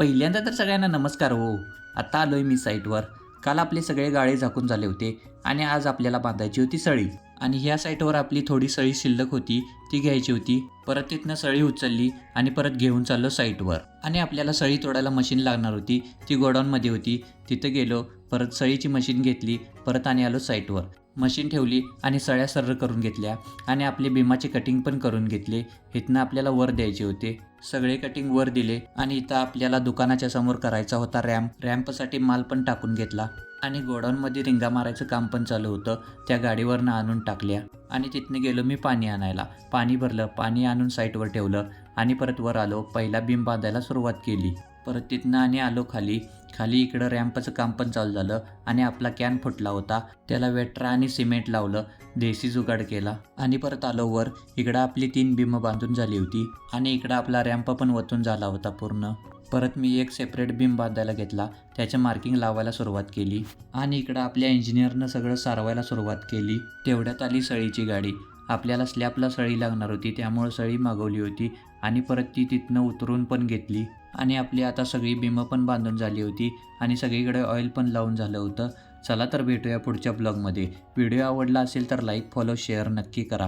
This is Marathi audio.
पहिल्यांदा तर सगळ्यांना नमस्कार हो. आता आलोय मी साईटवर. काल आपले सगळे गाळे झाकून झाले होते आणि आज आपल्याला बांधायची होती सळी. आणि ह्या साईटवर आपली थोडी सळी शिल्लक होती, ती घ्यायची होती. परत तिथनं सळी उचलली आणि परत घेऊन चाललो साईटवर. आणि आपल्याला सळी तोडायला मशीन लागणार होती, ती गोडाऊनमध्ये होती. तिथं गेलो, परत सळीची मशीन घेतली, परत आणि आलो साईटवर. मशीन ठेवली आणि सळ्या सर्र करून घेतल्या आणि आपले बिमाचे कटिंग पण करून घेतले. इथनं आपल्याला वर द्यायचे होते. सगळे कटिंग वर दिले आणि इथं आपल्याला दुकानाच्या समोर करायचा होता रॅम्पसाठी माल पण टाकून घेतला आणि गोडाऊनमध्ये रिंगा मारायचं काम पण चालू होतं. त्या गाडीवरनं आणून टाकल्या आणि तिथनं गेलो मी पाणी आणायला. पाणी भरलं, पाणी आणून साईटवर ठेवलं आणि परत वर आलो. पहिला बीम बांधायला सुरुवात केली. परत तिथनं आणि आलो खाली इकडं रॅम्पचं काम पण चालू झालं आणि आपला कॅन फुटला होता. त्याला वेट्रा आणि सिमेंट लावलं, देसी जुगाड केला आणि परत आलो वर. इकडं आपली 3 बिमं बांधून झाली होती आणि इकडं आपला रॅम्प पण वतून झाला होता पूर्ण. परत मी एक सेपरेट बीम बांधायला घेतला, त्याच्या मार्किंग लावायला सुरुवात केली आणि इकडं आपल्या इंजिनियरनं सगळं सारवायला सुरुवात केली. तेवढ्यात आली सळीची गाडी. आपल्याला स्लॅबला सळी लागणार होती, त्यामुळं सळी मागवली होती आणि परत ती तिथनं उतरून पण घेतली आणि आपली आता सगळी बिमं पण बांधून झाली होती आणि सगळीकडे ऑइल पण लावून झालं होतं. चला तर भेटूया पुढच्या ब्लॉगमध्ये. व्हिडिओ आवडला असेल तर लाईक, फॉलो, शेअर नक्की करा.